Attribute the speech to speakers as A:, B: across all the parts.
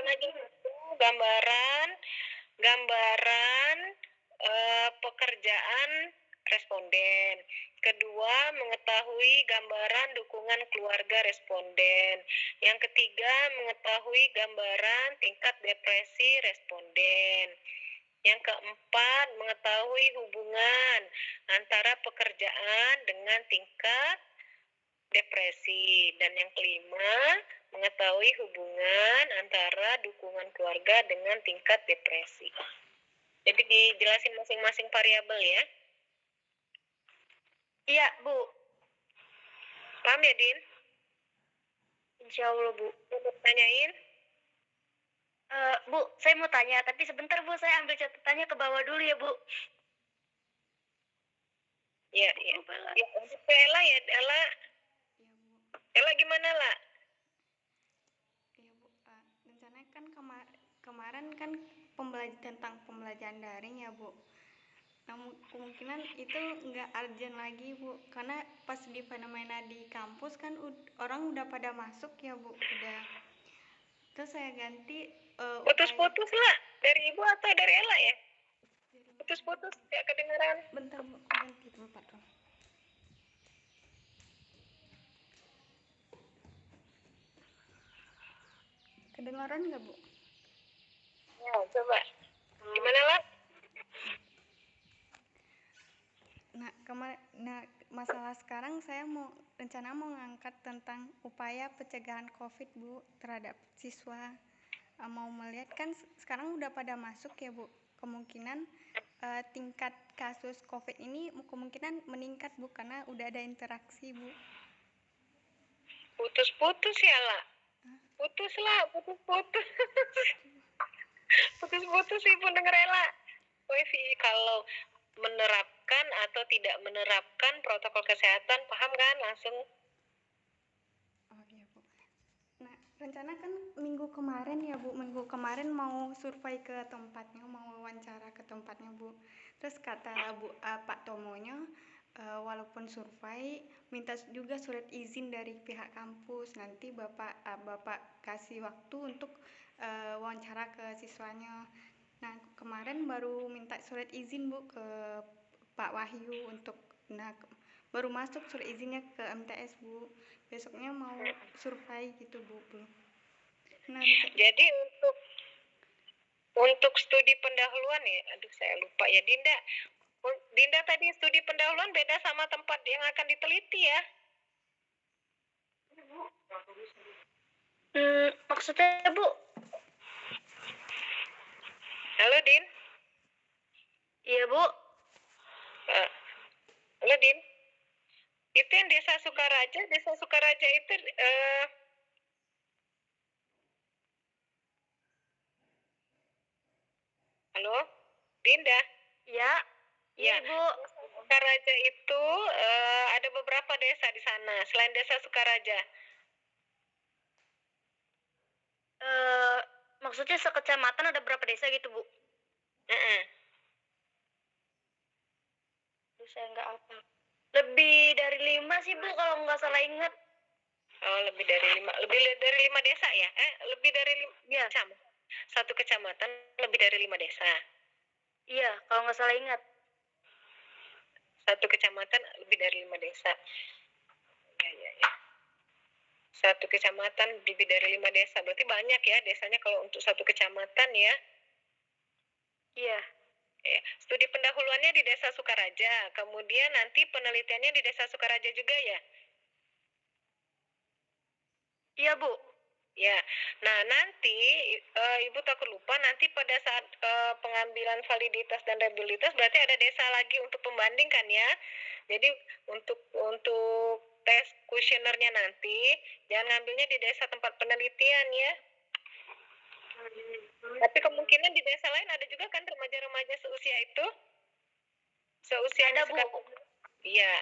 A: gambaran aja. Gambaran, gambaran pekerjaan responden. Kedua, mengetahui gambaran dukungan keluarga responden. Yang ketiga, mengetahui gambaran tingkat depresi responden. Yang keempat, mengetahui hubungan antara pekerjaan dengan tingkat depresi. Dan yang kelima, mengetahui hubungan antara dukungan keluarga dengan tingkat depresi. Jadi dijelasin masing-masing variabel ya.
B: Iya, Bu.
A: Paham ya, Din?
B: Insya Allah, Bu.
A: Mau tanyain?
B: Bu, saya mau tanya, tapi sebentar, Bu. Saya ambil catatannya ke bawah dulu ya, Bu.
A: Iya, iya. Ya, untuk Ella ya, Ella.
C: Iya, Bu.
A: Ella gimana, lah?
C: Iya, Bu. Rencananya kan kemarin kan tentang pembelajaran daring ya, Bu. Namun kemungkinan itu nggak urgent lagi, Bu, karena pas di fenomena di kampus kan orang udah pada masuk ya, Bu, udah. Terus saya ganti
A: Putus-putus lah, dari Ibu atau dari Ella ya? Putus-putus, ya kedengaran.
C: Bentar, Bu, ganti tempat dong. Kedengaran nggak, Bu?
A: Ya, coba. Gimana, lah?
C: Nah, masalah sekarang saya rencana mau ngangkat tentang upaya pencegahan COVID, Bu, terhadap siswa. Mau melihat kan sekarang udah pada masuk ya, Bu. Kemungkinan tingkat kasus COVID ini kemungkinan meningkat, Bu, karena udah ada interaksi, Bu.
A: Putus-putus ya, lah. Putus lah, putus-putus. Putus-putus Ibu denger Ella. Wifi kalau menerapkan atau tidak menerapkan protokol kesehatan, paham kan langsung?
C: Oh iya, Bu. Nah, rencana kan minggu kemarin mau survei ke tempatnya, mau wawancara ke tempatnya, Bu. Terus kata Pak Tomonya, walaupun survei minta juga surat izin dari pihak kampus. Nanti Bapak kasih waktu untuk wawancara ke siswanya. Nah, kemarin baru minta surat izin, Bu, ke Pak Wahyu baru masuk surat izinnya ke MTS, Bu. Besoknya mau survei gitu, Bu. Nah,
A: jadi untuk studi pendahuluan ya, aduh saya lupa ya, Dinda tadi studi pendahuluan beda sama tempat yang akan diteliti ya.
B: Maksudnya, Bu?
A: Halo, Din.
B: Iya, Bu.
A: Halo, Din. Itu yang Desa Sukaraja itu halo, Dinda.
B: Ya.
A: Ya,
B: Bu.
A: Sukaraja itu ada beberapa desa di sana selain Desa Sukaraja.
B: Maksudnya sekecamatan ada berapa desa gitu, Bu? Saya nggak apa. Lebih dari 5 sih, Bu, kalau nggak salah ingat.
A: Oh, lebih dari 5 desa ya? Lebih dari 5
B: ya.
A: Satu kecamatan lebih dari 5 desa.
B: Iya, kalau nggak salah ingat.
A: Satu kecamatan lebih dari 5 desa. Ya. Satu kecamatan lebih dari 5 desa. Berarti banyak ya desanya kalau untuk satu kecamatan ya?
B: Iya.
A: Ya. Studi pendahuluannya di Desa Sukaraja. Kemudian nanti penelitiannya di Desa Sukaraja juga ya?
B: Iya, Bu.
A: Ya, nah nanti Ibu takut lupa nanti pada saat pengambilan validitas dan reliabilitas berarti ada desa lagi untuk pembanding kan ya. Jadi untuk tes kuesionernya nanti jangan ngambilnya di desa tempat penelitian ya. Tapi kemungkinan di desa lain ada juga kan remaja-remaja seusia itu? Seusia
B: ada, Bu.
A: Iya.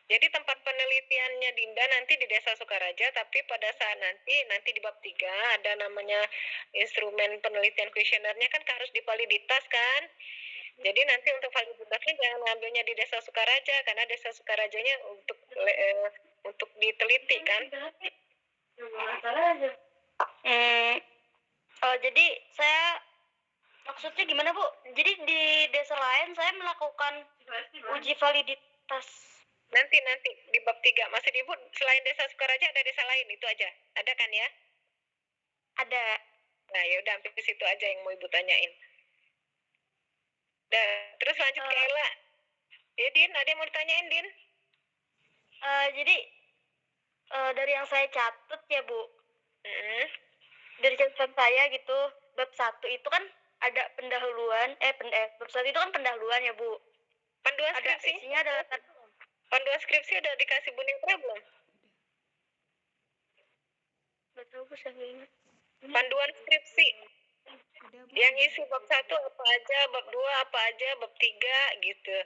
A: Jadi tempat penelitiannya Dinda nanti di Desa Sukaraja, tapi pada saat nanti di bab 3 ada namanya instrumen penelitian kuesionernya kan harus divaliditas kan. Jadi nanti untuk validitasnya jangan ngambilnya di Desa Sukaraja karena Desa Sukarajanya untuk diteliti kan.
B: Jadi saya maksudnya gimana Bu? Jadi di desa lain saya melakukan uji validitas.
A: Nanti di bab 3 masih di Ibu selain desa Sukaraja ada desa lain itu aja. Ada kan ya?
B: Ada.
A: Nah, ya udah sampai ke situ aja yang mau Ibu tanyain. Nah, terus lanjut ke Ella. Ya, Din, ada yang mau ditanyain, Din?
B: Jadi dari yang saya catat ya Bu, dari catatan saya gitu, bab 1 itu kan ada pendahuluan, bab 1 itu kan pendahuluan ya Bu.
A: Panduan
B: Ada
A: skripsi?
B: isinya adalah
A: Panduan skripsi udah dikasih Bu Ningtra belum?
B: nggak tahu Bu, saya nggak ingat.
A: Panduan skripsi.
C: Udah Bu.
A: Yang isi bab 1 apa aja, bab 2 apa aja, bab 3 gitu.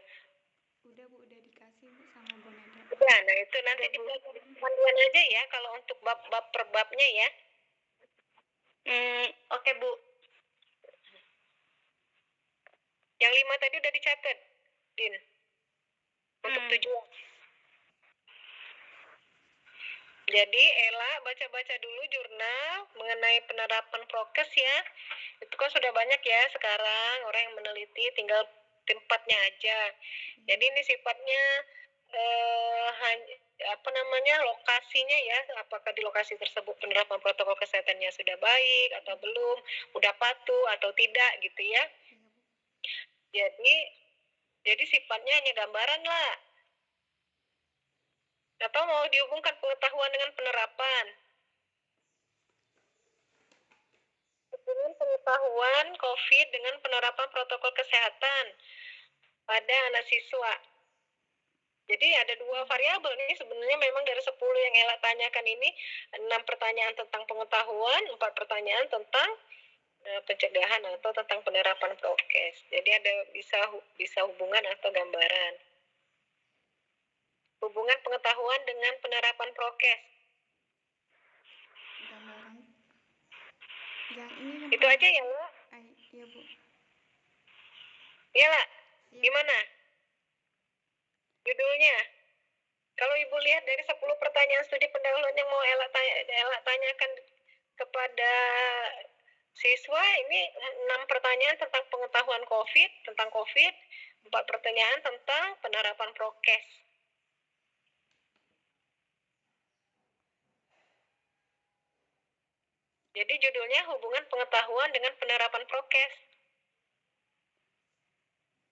C: Udah Bu, udah dikasih Bu sama Bu Neda.
A: Udah, nah itu nanti dipelajari panduan aja ya kalau untuk bab-bab per babnya ya.
B: Oke Bu.
A: Yang 5 tadi udah dicatat, Din. Untuk tujuan. Jadi Ella baca-baca dulu jurnal mengenai penerapan prokes ya. Itu kan sudah banyak ya sekarang orang yang meneliti, tinggal tempatnya aja. Jadi ini sifatnya lokasinya ya, apakah di lokasi tersebut penerapan protokol kesehatannya sudah baik atau belum, udah patuh atau tidak gitu ya. Jadi sifatnya hanya gambaran lah. Atau mau dihubungkan pengetahuan dengan penerapan? Hubungan pengetahuan COVID dengan penerapan protokol kesehatan pada anak siswa. Jadi ada 2 variabel nih sebenarnya memang dari 10 yang Ella tanyakan ini 6 pertanyaan tentang pengetahuan, 4 pertanyaan tentang pencegahan atau tentang penerapan prokes. Jadi ada bisa hubungan atau gambaran. Hubungan pengetahuan dengan penerapan prokes.
C: Gambaran. Yang ini kan
A: Itu aja ya, Lo?
C: Iya Bu.
A: Iya lah.
C: Iya.
A: Gimana? Judulnya? Kalau Ibu lihat dari 10 pertanyaan studi pendahuluan yang mau Ella tanyakan kepada siswa, ini 6 pertanyaan tentang pengetahuan COVID, 4 pertanyaan tentang penerapan prokes. Jadi judulnya hubungan pengetahuan dengan penerapan prokes.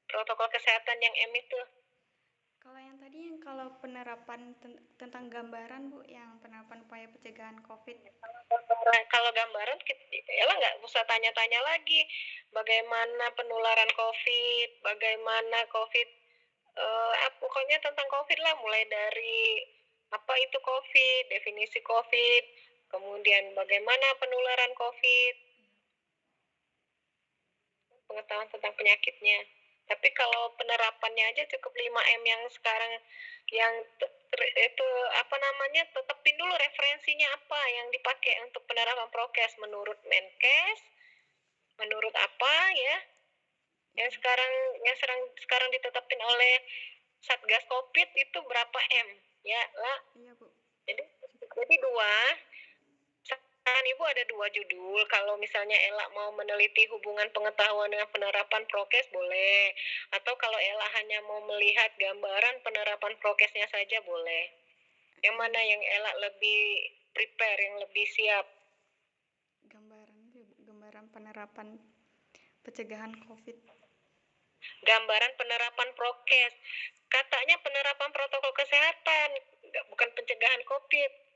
A: Protokol kesehatan yang M itu.
C: Kalau yang tadi yang kalau penerapan tentang gambaran Bu, yang penerapan upaya pencegahan COVID.
A: Kalau gambaran, Ella nggak usah tanya-tanya lagi bagaimana penularan COVID, bagaimana COVID, pokoknya tentang COVID lah, mulai dari apa itu COVID, definisi COVID, kemudian bagaimana penularan COVID, pengetahuan tentang penyakitnya. Tapi kalau penerapannya aja cukup 5M yang sekarang yang itu tetepin dulu referensinya apa yang dipakai untuk penerapan prokes menurut Menkes, menurut apa ya yang sekarang ditetapin oleh Satgas Covid itu berapa M ya lah.
C: Iya Bu.
A: Jadi 2 saran Ibu ada 2 judul. Kalau misalnya Ella mau meneliti hubungan pengetahuan dengan penerapan prokes boleh. Atau kalau Ella hanya mau melihat gambaran penerapan prokesnya saja boleh. Yang mana yang Ella lebih prepare, yang lebih siap?
C: Gambaran penerapan pencegahan COVID.
A: Gambaran penerapan prokes. Katanya penerapan protokol kesehatan, bukan pencegahan COVID.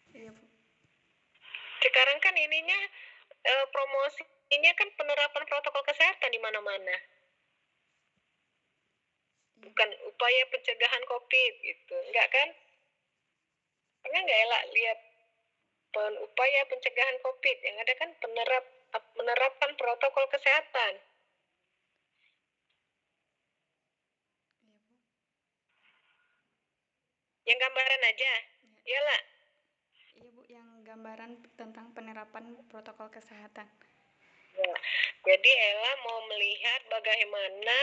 C: Iya Bu.
A: Sekarang kan ininya promosinya kan penerapan protokol kesehatan di mana-mana. Bukan upaya pencegahan COVID gitu. Enggak kan? Karena enggak Ella lihat upaya pencegahan COVID. Yang ada kan penerapan protokol kesehatan. Yang gambaran aja. Iyalah.
C: Iya Bu, yang gambaran tentang penerapan protokol kesehatan.
A: Ya, jadi Ella mau melihat bagaimana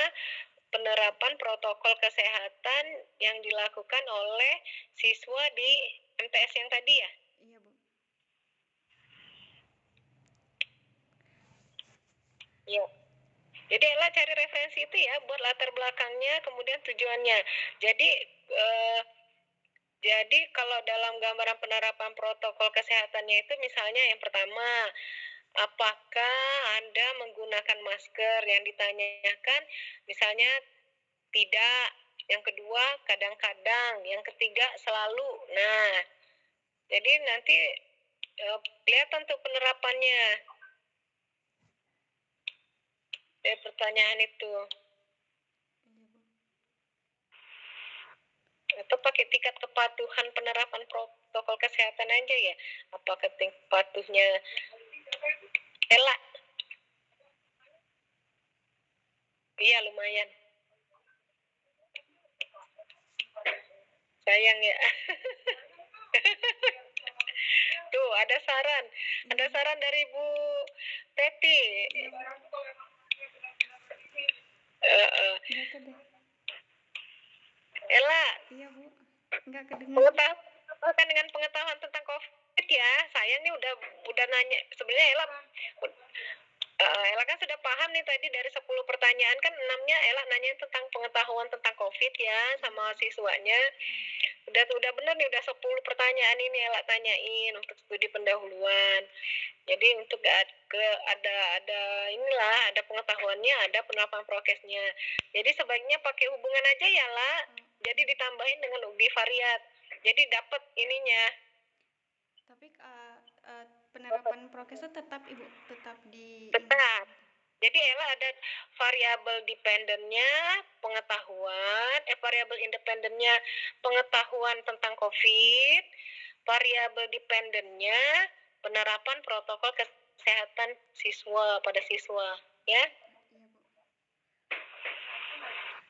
A: penerapan protokol kesehatan yang dilakukan oleh siswa di MTS yang tadi ya?
C: Iya Bu.
A: Nanti Ella cari referensi itu ya buat latar belakangnya, kemudian tujuannya. Jadi kalau dalam gambaran penerapan protokol kesehatannya itu misalnya yang pertama, apakah Anda menggunakan masker? Yang ditanyakan misalnya tidak, yang kedua kadang-kadang, yang ketiga selalu. Nah, jadi nanti kelihatan tuh penerapannya dari pertanyaan itu. Atau pakai tingkat kepatuhan penerapan protokol kesehatan aja ya. Apakah tingkat patuhnya Ella? Iya lumayan. Sayang ya. Tuh ada saran dari Bu Teti.
C: Nggak kedengar.
A: Ella.
C: Iya Bu, nggak kedengar.
A: Pengetahuan dengan pengetahuan tentang COVID ya. Sayang nih udah nanya. Sebenarnya Ella kan sudah paham nih tadi dari 10 pertanyaan kan 6-nya Ella nanya tentang pengetahuan tentang COVID ya sama siswanya. Udah bener nih, udah 10 pertanyaan ini Ella tanyain untuk studi pendahuluan. Jadi untuk ada pengetahuannya, ada penerapan prokesnya. Jadi sebaiknya pakai hubungan aja ya lah. Jadi ditambahin dengan bivariat. Jadi dapat ininya.
C: Tapi penerapan prokes itu tetap Ibu, tetap di.
A: Tetap. Jadi Ella ada variabel dependennya pengetahuan, variabel independennya pengetahuan tentang COVID, variabel dependennya penerapan protokol kesehatan siswa pada siswa, ya.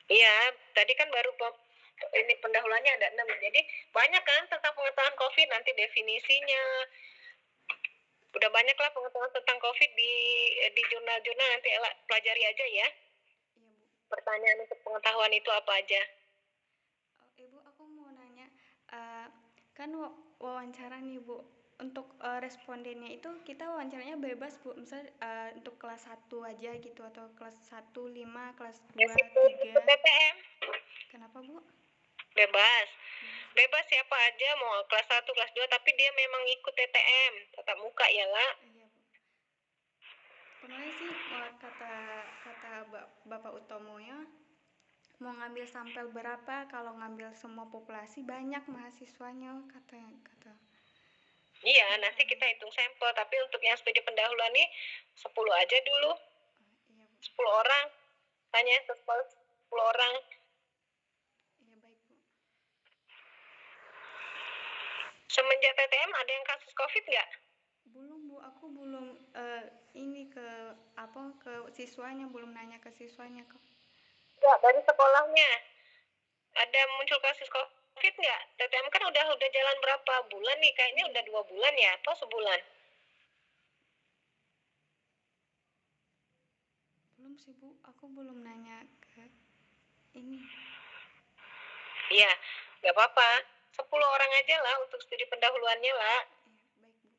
A: Iya, tadi kan baru ini pendahuluannya ada 6. Jadi banyak kan tentang pengetahuan COVID, nanti definisinya. Udah banyak lah pengetahuan tentang COVID di jurnal-jurnal, nanti Ella pelajari aja ya.
C: Iya Bu.
A: Pertanyaan untuk pengetahuan itu apa aja?
C: Ibu aku mau nanya, kan wawancara nih Bu, untuk respondennya itu kita wawancaranya bebas Bu, misalnya untuk kelas 1 aja gitu, atau kelas 1, 5, kelas 2, 3.
A: TTM.
C: Kenapa Bu?
A: Bebas siapa aja mau kelas 1, kelas 2, tapi dia memang ikut TTM, tatap muka ya lah.
C: Iya Bu. Kemarin sih kata Bapak Utomo ya, mau ngambil sampel berapa, kalau ngambil semua populasi banyak mahasiswanya kata.
A: Iya, nanti kita hitung sampel, tapi untuk yang studi pendahuluan nih 10 aja dulu.
C: Iya Bu.
A: 10 orang. Tanya 10 orang.
C: Iya baik Bu.
A: Semenjak TTM ada yang kasus COVID nggak?
C: Belum Bu, aku belum ini ke siswanya, belum nanya ke siswanya kok.
A: Nggak, dari sekolahnya ada muncul kasus COVID nggak? TTM kan udah jalan berapa bulan nih? Kayaknya udah 2 bulan ya, atau sebulan?
C: Belum sih Bu, aku belum nanya ke ini.
A: Iya, nggak apa-apa. 10 orang aja lah untuk studi pendahuluannya lah.
C: Iya, baik Bu.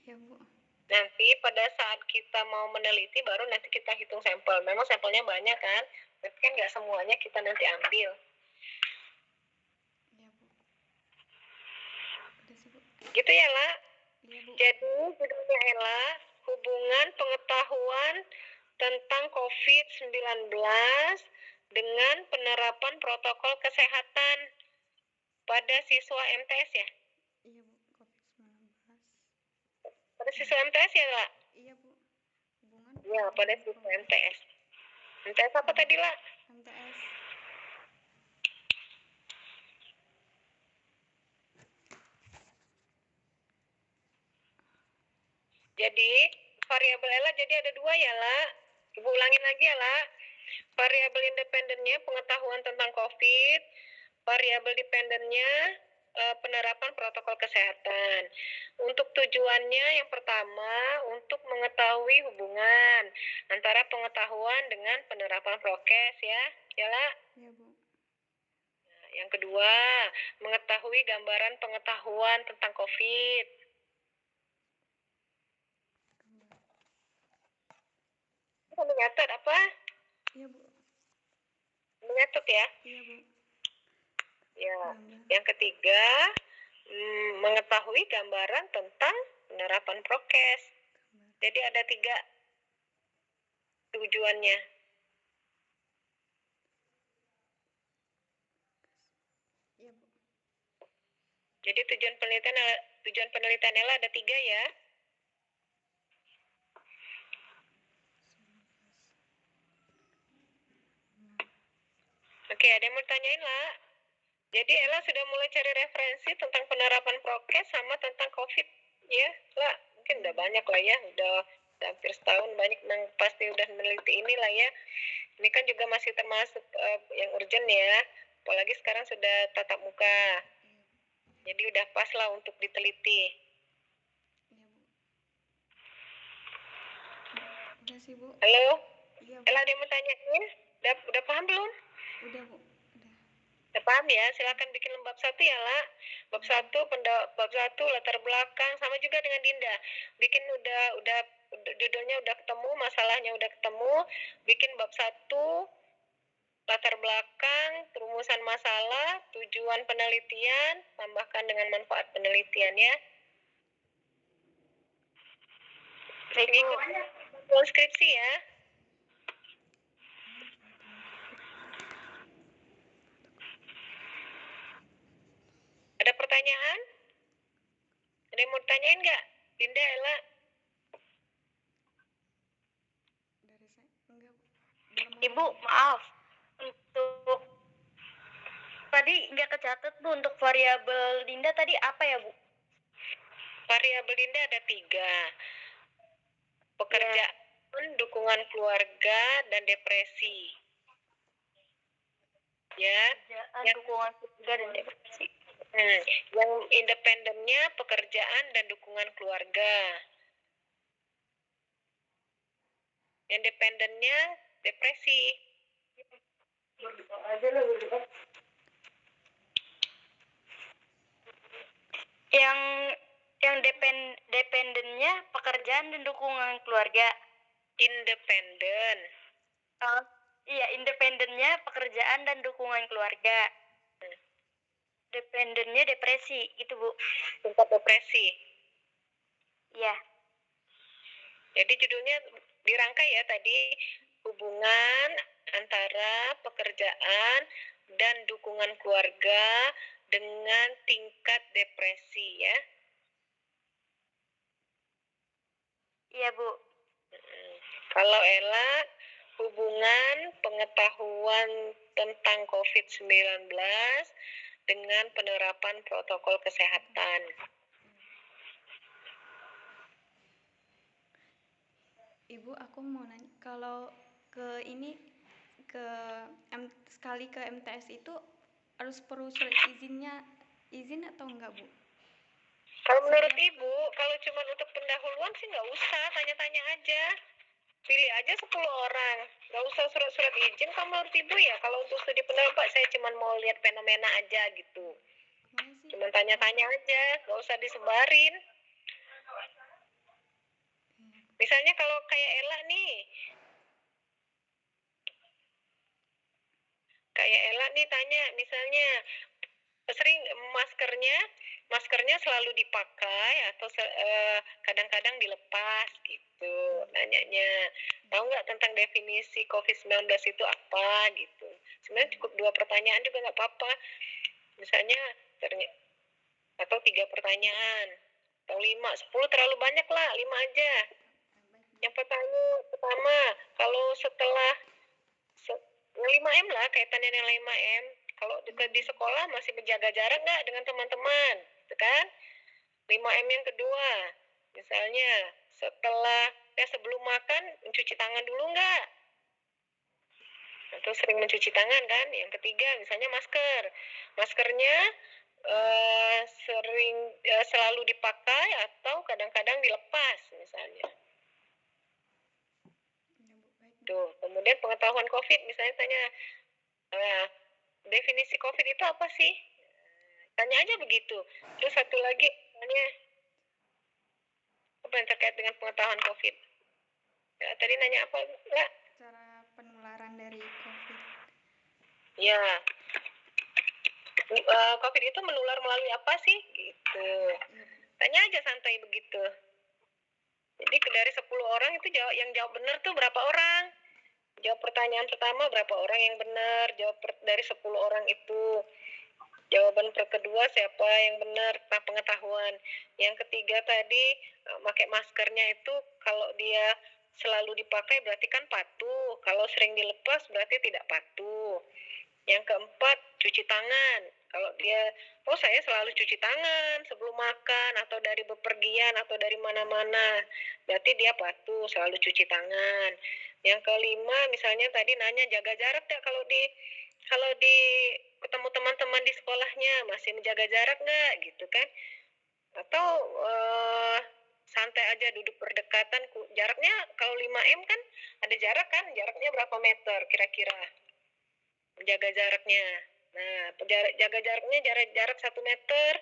C: Iya Bu.
A: Nanti pada saat kita mau meneliti baru nanti kita hitung sampel. Memang sampelnya banyak kan, tapi kan nggak semuanya kita nanti ambil.
C: Iya Bu. Udah sih Bu.
A: Gitu ya lah.
C: Iya Bu.
A: Jadi judulnya Ella, hubungan pengetahuan tentang COVID-19 dengan penerapan protokol kesehatan pada siswa MTS ya?
C: Iya Bu, COVID-19.
A: Pada siswa MTS ya lah?
C: Iya Bu. Hubungan.
A: Iya, pada siswa MTS. MTS apa tadi lah?
C: MTS.
A: Jadi variabel Ella jadi ada 2 ya lah. Ibu ulangin lagi ya lah. Variabel independennya pengetahuan tentang COVID, variabel dependennya penerapan protokol kesehatan. Untuk tujuannya yang pertama untuk mengetahui hubungan antara pengetahuan dengan penerapan prokes ya, lah.
C: Iya Bu.
A: Nah, yang kedua mengetahui gambaran pengetahuan tentang COVID. Kamu nyatet apa?
C: Iya Bu.
A: Menyatet ya?
C: Iya Bu.
A: Ya.
C: Gambar.
A: Yang ketiga, mengetahui gambaran tentang penerapan prokes. Jadi ada 3 tujuannya.
C: Iya Bu.
A: Jadi tujuan penelitian Ella ada 3 ya. Oke, ada yang mau tanyain lah. Jadi Ella sudah mulai cari referensi tentang penerapan prokes sama tentang COVID ya lah. Mungkin udah banyak lah ya, udah hampir setahun banyak yang pasti udah meneliti ini lah ya. Ini kan juga masih termasuk yang urgent ya. Apalagi sekarang sudah tatap muka. Jadi udah pas lah untuk diteliti.
C: Iya Bu. Udah sih Bu.
A: Halo?
C: Iya Bu.
A: Ella ada yang mau tanyain? Udah paham belum?
C: Udah Bu.
A: Udah paham ya? Silakan bikin bab 1 ya lah. Bab 1 latar belakang sama juga dengan Dinda. Bikin udah judulnya udah ketemu, masalahnya udah ketemu, bikin bab 1 latar belakang, perumusan masalah, tujuan penelitian, tambahkan dengan manfaat penelitian ya. Ikut skripsi ya. Ada pertanyaan? Ada yang mau tanyain nggak? Dinda, Ella?
C: Dari saya enggak Bu. Belum ada.
B: Ibu, maaf. Untuk tadi nggak kecatat Bu, untuk variabel Dinda tadi apa ya Bu?
A: Variabel Dinda ada 3. Pekerjaan, dukungan keluarga, dan depresi. Ya.
B: Kerjaan, dukungan keluarga, dan depresi.
A: Yang independennya pekerjaan dan dukungan keluarga. Yang dependennya depresi.
B: Yang dependennya pekerjaan dan dukungan keluarga.
A: Independen.
B: Iya, independennya pekerjaan dan dukungan keluarga. Dependennya depresi, gitu Bu.
A: Tingkat depresi.
B: Iya.
A: Jadi judulnya dirangkai ya tadi, hubungan antara pekerjaan dan dukungan keluarga dengan tingkat depresi ya.
B: Iya Bu.
A: Kalau Ella, hubungan pengetahuan tentang COVID-19 dengan penerapan protokol kesehatan.
C: Ibu, aku mau nanya, kalau sekali ke MTS itu harus perlu surat izin atau enggak Bu?
A: Kalau menurut Ibu, kalau cuma untuk pendahuluan sih nggak usah, tanya-tanya aja. Pilih aja 10 orang, nggak usah surat-surat izin. Kalau menurut Ibu ya, kalau untuk studi pendahuluan saya cuma mau lihat fenomena aja gitu. Cuma tanya-tanya aja, nggak usah disebarin. Misalnya kalau kayak Ella nih, tanya misalnya sering maskernya selalu dipakai atau kadang-kadang dilepas gitu, nanyanya tahu nggak tentang definisi COVID-19 itu apa gitu. Sebenarnya cukup 2 pertanyaan juga nggak apa-apa, misalnya atau 3 pertanyaan atau 5, 10 terlalu banyak lah, 5 aja. Yang pertama, kalau setelah 5M lah, kaitannya dengan 5M. Kalau di sekolah masih menjaga jarak nggak dengan teman-teman, gitu kan? 5M yang kedua, misalnya sebelum makan mencuci tangan dulu nggak? Atau sering mencuci tangan kan? Yang ketiga, misalnya maskernya selalu dipakai atau kadang-kadang dilepas misalnya. Tuh, kemudian pengetahuan COVID, misalnya tanya definisi COVID itu apa sih? Tanya aja begitu. Terus satu lagi, misalnya apa yang terkait dengan pengetahuan COVID? Ya, tadi nanya apa enggak?
C: Cara penularan dari COVID.
A: Ya, COVID itu menular melalui apa sih? Gitu.
C: Iya, Bu.
A: Tanya aja santai begitu. Jadi dari 10 orang itu yang jawab benar tuh berapa orang? Jawab pertanyaan pertama berapa orang yang benar? Dari 10 orang itu. Jawaban kedua siapa yang benar tentang pengetahuan. Yang ketiga tadi pakai maskernya itu kalau dia selalu dipakai berarti kan patuh. Kalau sering dilepas berarti tidak patuh. Yang keempat, cuci tangan. Kalau dia, saya selalu cuci tangan sebelum makan atau dari bepergian atau dari mana-mana. Berarti dia patuh, selalu cuci tangan. Yang kelima, misalnya tadi nanya jaga jarak ya kalau di ketemu teman-teman di sekolahnya masih menjaga jarak nggak gitu kan? Atau santai aja duduk berdekatan, jaraknya kalau 5M kan ada jarak kan, jaraknya berapa meter kira-kira? Menjaga jaraknya. Nah, jaga jaraknya jarak 1 meter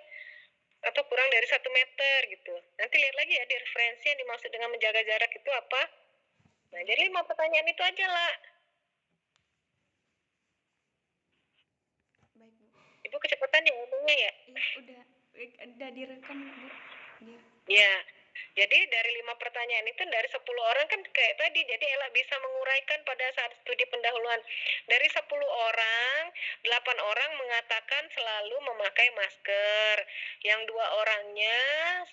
A: atau kurang dari 1 meter gitu. Nanti lihat lagi ya di referensi yang dimaksud dengan menjaga jarak itu apa. Nah, jadi 5 pertanyaan itu aja lah.
C: Baik, Bu.
A: Ibu kecepatan ya ngomongnya ya?
C: Iya, udah direkam, Bu. Dia.
A: Ya. Jadi dari 5 pertanyaan itu dari 10 orang kan kayak tadi, jadi Ella bisa menguraikan pada saat studi pendahuluan. Dari 10 orang, 8 orang mengatakan selalu memakai masker. Yang 2 orangnya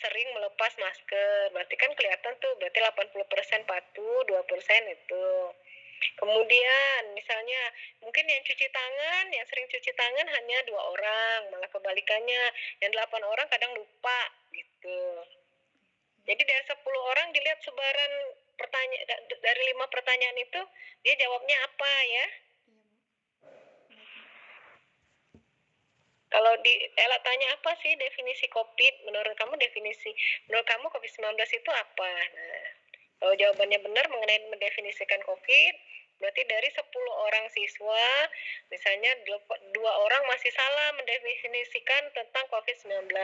A: sering melepas masker. Berarti kan kelihatan tuh, berarti 80% patuh, 2% itu. Kemudian misalnya mungkin yang sering cuci tangan hanya 2 orang, malah kebalikannya. Yang 8 orang kadang lupa gitu. Jadi dari 10 orang dilihat sebaran dari 5 pertanyaan itu dia jawabnya apa ya?
C: Iya, Bu. Baik, Bu.
A: Kalau Ella tanya apa sih definisi COVID? Menurut kamu COVID-19 itu apa? Nah, kalau jawabannya benar mengenai mendefinisikan COVID, berarti dari 10 orang siswa, misalnya 2 orang masih salah mendefinisikan tentang COVID-19.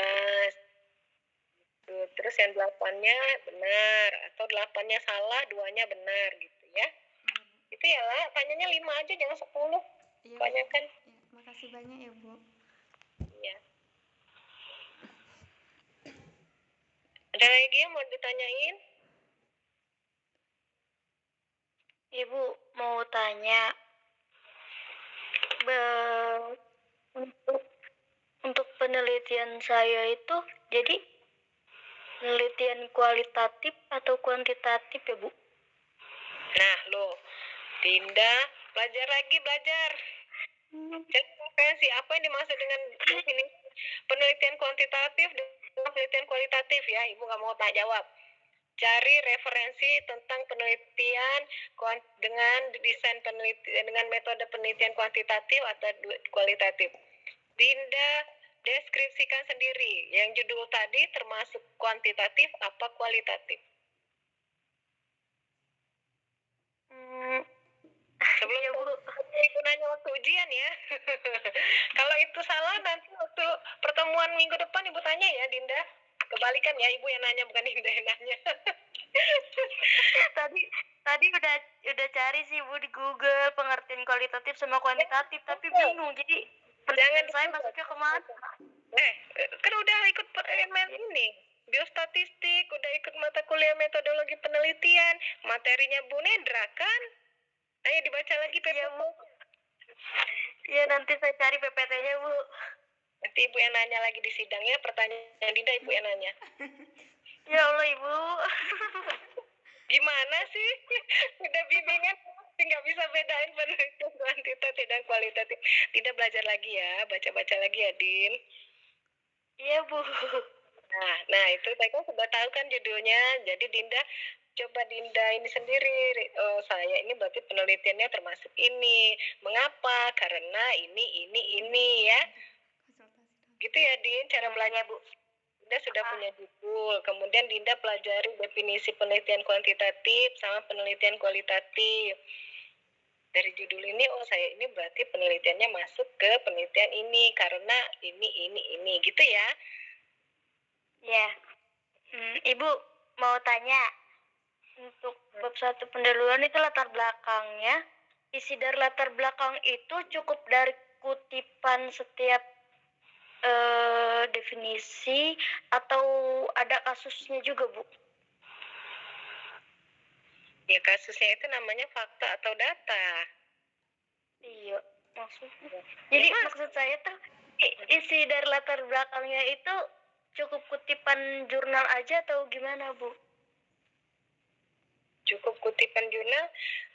A: Terus yang 8-nya benar atau 8-nya salah, 2-nya benar gitu ya. Itu ya lah, tanyanya 5 aja jangan 10.
C: Iya,
A: Banyak kan?
C: Ya, makasih banyak ya, Bu.
A: Iya. Ada lagi yang mau ditanyain?
B: Ibu mau tanya untuk penelitian saya itu jadi penelitian kualitatif atau kuantitatif ya, Bu?
A: Nah, Dinda, belajar. Jadi referensi apa yang dimaksud dengan ini penelitian kuantitatif dan penelitian kualitatif ya? Ibu nggak mau tak jawab. Cari referensi tentang penelitian dengan desain penelitian dengan metode penelitian kuantitatif atau kualitatif. Dinda deskripsikan sendiri. Yang judul tadi termasuk kuantitatif apa kualitatif? Sebelum
B: ya, Bu.
A: Ibu nanya waktu ujian ya. Kalau itu salah nanti waktu pertemuan minggu depan Ibu tanya ya Dinda. Kebalikan ya, Ibu yang nanya bukan Dinda yang nanya.
B: tadi udah cari sih Bu di Google pengertian kualitatif sama kuantitatif tapi bingung jadi
A: jangan
B: saya masuknya kemana?
A: Kan udah ikut ini biostatistik, udah ikut mata kuliah metodologi penelitian, materinya Bu Nedra kan? Ayo dibaca lagi PPT.
B: Iya, Bu. Iya, nanti saya cari PPT-nya, Bu.
A: Nanti Ibu yang nanya lagi di sidangnya, pertanyaan Dinda Ibu yang nanya.
B: Ya Allah, Ibu.
A: Gimana sih? Udah bimbingan nggak bisa bedain penelitian kuantitatif dan kualitatif. Dinda belajar lagi ya, baca-baca lagi ya, Din.
B: Iya, Bu.
A: Nah itu saya kan sudah tahu kan judulnya. Jadi Dinda ini sendiri. Saya ini berarti penelitiannya termasuk ini. Mengapa? Karena ini ya. Gitu ya, Din, cara belajar, Bu. Dinda sudah punya judul. Kemudian Dinda pelajari definisi penelitian kuantitatif sama penelitian kualitatif. Dari judul ini, saya ini berarti penelitiannya masuk ke penelitian ini karena ini gitu ya.
B: Ya. Ibu mau tanya. Untuk bab 1 pendahuluan itu latar belakangnya. Isi dari latar belakang itu cukup dari kutipan setiap definisi atau ada kasusnya juga, Bu?
A: Ya kasusnya itu namanya fakta atau data.
B: Iya, maksudnya. Jadi maksud saya tuh isi dari latar belakangnya itu cukup kutipan jurnal aja atau gimana, Bu?
A: Cukup kutipan jurnal,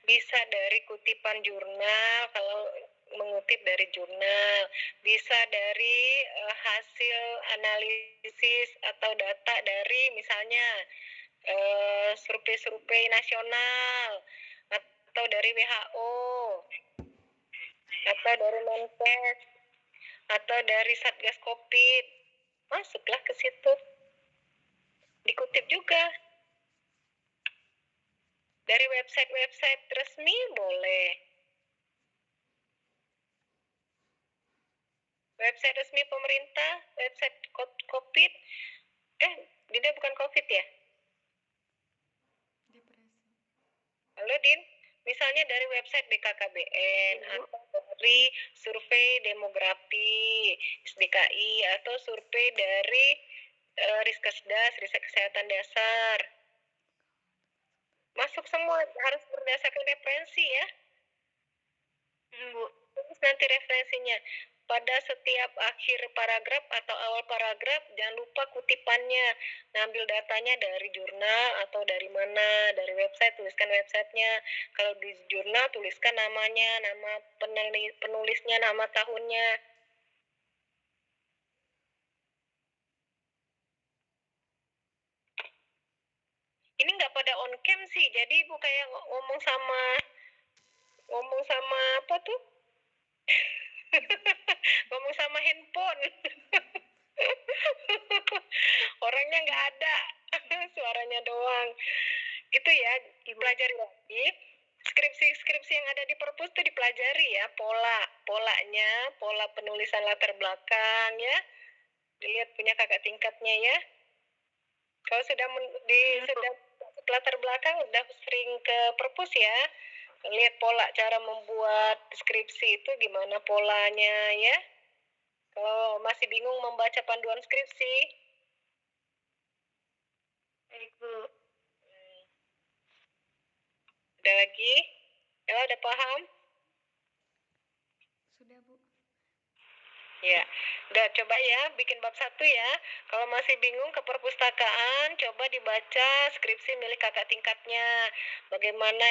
A: bisa dari kutipan jurnal kalau mengutip dari jurnal, bisa dari hasil analisis atau data dari misalnya survei-survei nasional atau dari WHO atau dari Menkes atau dari Satgas Covid, masuklah ke situ, dikutip juga dari website resmi boleh, website resmi pemerintah, website Covid, Dinda bukan Covid ya?
C: Depresi.
A: Halo Din, misalnya dari website BKKBN atau dari survei demografi SDKI atau survei dari Riskesdas, Riset Kesehatan Dasar. Masuk semua, harus berdasarkan referensi ya.
B: Bu.
A: Terus nanti referensinya. Pada setiap akhir paragraf atau awal paragraf, jangan lupa kutipannya. Ngambil datanya dari jurnal atau dari mana, dari website, tuliskan websitenya. Kalau di jurnal, tuliskan namanya, nama penulisnya, nama tahunnya. Ini nggak pada on cam sih, jadi ibu kayak ngomong sama apa tuh? Ngomong sama handphone. Orangnya nggak ada, suaranya doang. Gitu ya, dipelajari lagi. Skripsi yang ada di perpus itu dipelajari ya, polanya, pola penulisan latar belakang ya. Dilihat punya kakak tingkatnya ya. Kalau sudah latar belakang udah sering ke perpus ya, lihat pola cara membuat skripsi itu gimana polanya ya. Kalau masih bingung membaca panduan skripsi,
B: Baik, Bu.
A: ada lagi? Ya, udah paham?
C: Sudah, Bu.
A: Ya, udah coba ya bikin bab 1 ya. Kalau masih bingung ke perpustakaan, coba dibaca skripsi milik kakak tingkatnya. Bagaimana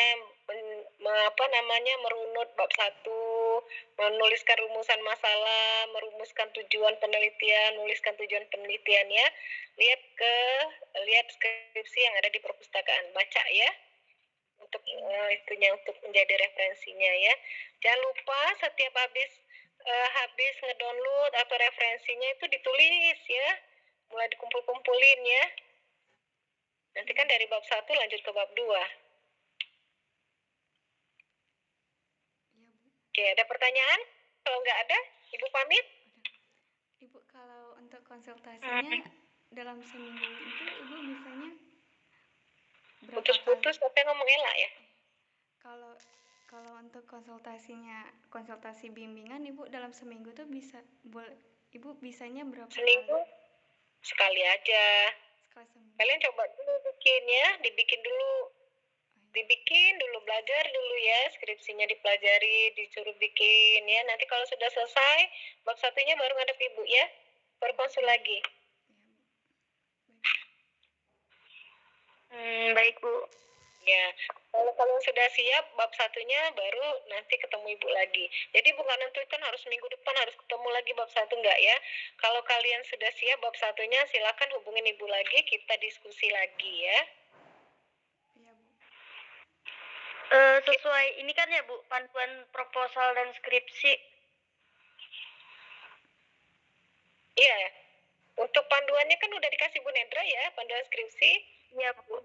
A: merunut bab 1, menuliskan rumusan masalah, merumuskan tujuan penelitian, menuliskan tujuan penelitian ya. Lihat skripsi yang ada di perpustakaan, baca ya. Untuk untuk menjadi referensinya ya. Jangan lupa setiap habis ngedownload atau referensinya itu ditulis ya, mulai dikumpul-kumpulin ya. Nanti kan dari bab 1 lanjut ke bab 2.
C: Iya, Bu.
A: Oke, ada pertanyaan? Kalau nggak ada, Ibu pamit.
C: Ibu, kalau untuk konsultasinya dalam seminggu itu Ibu bisanya berapa
A: Putus-putus tapi ngomong elak ya.
C: Kalau untuk konsultasi bimbingan Ibu dalam seminggu tuh Ibu bisanya berapa
A: seminggu
C: kali?
A: Sekali aja.
C: Sekali seminggu.
A: Kalian coba dulu dibikin dulu, belajar dulu ya, skripsinya dipelajari, disuruh bikin ya. Nanti kalau sudah selesai bab 1-nya baru ngadep Ibu ya, baru konsul lagi.
B: Baik, Bu.
A: Ya, kalau kalian sudah siap bab 1-nya baru nanti ketemu Ibu lagi. Jadi bukan nentukan harus minggu depan harus ketemu lagi bab 1, enggak ya. Kalau kalian sudah siap bab 1-nya, silakan hubungin Ibu lagi, kita diskusi lagi ya.
C: Iya, Bu.
B: Sesuai ini kan ya, Bu, panduan proposal dan skripsi.
A: Iya, untuk panduannya kan udah dikasih Bu Nedra ya, panduan skripsi.
B: Iya, Bu.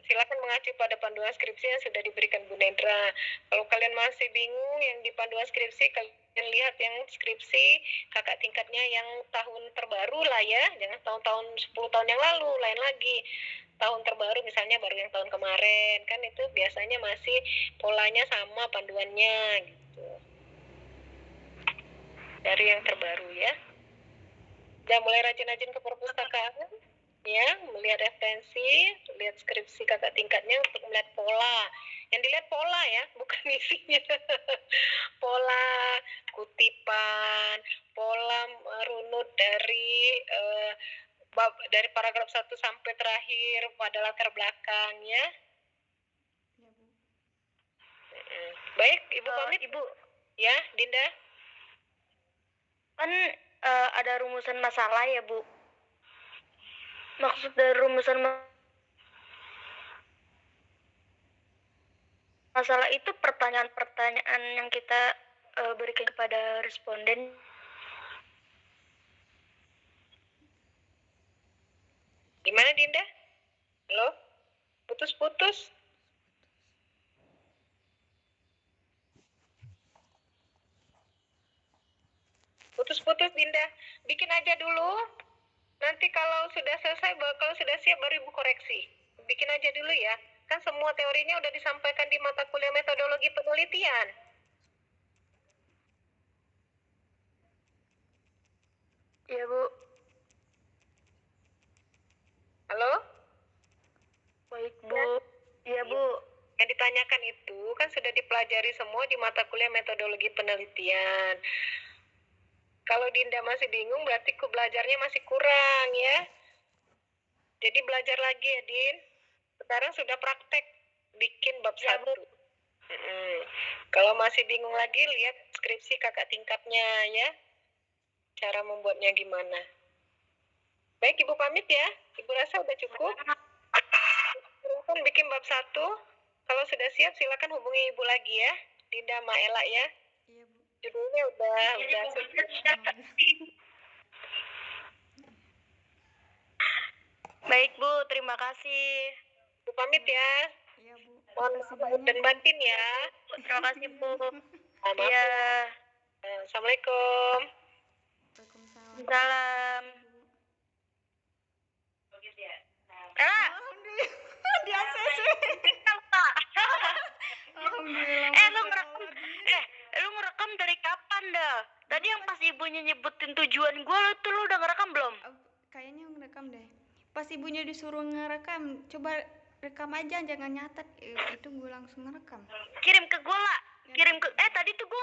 A: Silakan mengacu pada panduan skripsi yang sudah diberikan Bu Nedra. Kalau kalian masih bingung yang di panduan skripsi, kalian lihat yang skripsi kakak tingkatnya yang tahun terbaru lah ya, jangan tahun-tahun 10 tahun yang lalu, lain lagi. tahun terbaru, misalnya baru yang tahun kemarin, kan itu biasanya masih polanya sama panduannya gitu. Dari yang terbaru ya. Udah mulai rajin-rajin ke perpustakaan ya, melihat referensi, lihat skripsi kakak tingkatnya untuk melihat pola. Yang dilihat pola ya, bukan isinya. Pola kutipan, pola runut dari paragraf 1 sampai terakhir pada latar belakang ya.
C: Ya, Bu.
A: Baik, Ibu pamit.
B: Ibu,
A: Ya, Dinda.
B: kan ada rumusan masalah ya, Bu. Maksud dari rumusan masalah itu pertanyaan-pertanyaan yang kita berikan kepada responden.
A: Gimana, Dinda? Halo? Putus-putus. Putus-putus, Dinda. Bikin aja dulu. Nanti kalau sudah selesai, kalau sudah siap baru Ibu koreksi. Bikin aja dulu ya. Kan semua teorinya udah disampaikan di mata kuliah metodologi penelitian.
B: Iya, Bu.
A: Halo?
B: Baik, Bu. Iya, Bu.
A: Yang ditanyakan itu kan sudah dipelajari semua di mata kuliah metodologi penelitian. Kalau Dinda masih bingung berarti belajarnya masih kurang ya. Jadi belajar lagi ya, Din. Sekarang sudah praktek bikin bab 1. Kalau masih bingung lagi, lihat skripsi kakak tingkatnya ya. Cara membuatnya gimana. Baik, Ibu pamit ya. Ibu rasa udah cukup. Silakan bikin bab 1. Kalau sudah siap silakan hubungi Ibu lagi ya. Dinda sama Ella ya.
C: Iya, Bu.
A: Judulnya udah
B: Baik, Bu. Terima kasih.
A: Ibu pamit ya.
C: Iya, Bu.
A: Mohon
C: Makasih
A: maaf
C: banyak,
A: dan
C: Bu.
A: batin ya.
B: Terima kasih, Bu.
A: Maaf.
B: Iya.
A: Assalamualaikum.
C: Waalaikumsalam.
B: Salam. Ella.
C: Alhamdulillah. Di ACC. Alhamdulillah.
B: Lu ngerekam. Lu ngerekam dari kapan dah? Tadi yang pas ibunya nyebutin tujuan gua, lu udah ngerekam belum?
C: Kayaknya ngerekam deh. Pas ibunya disuruh ngerekam, coba rekam aja, jangan nyatet. Itu gue langsung ngerekam.
B: Kirim ke gua lah. Kirim ke tadi tuh gua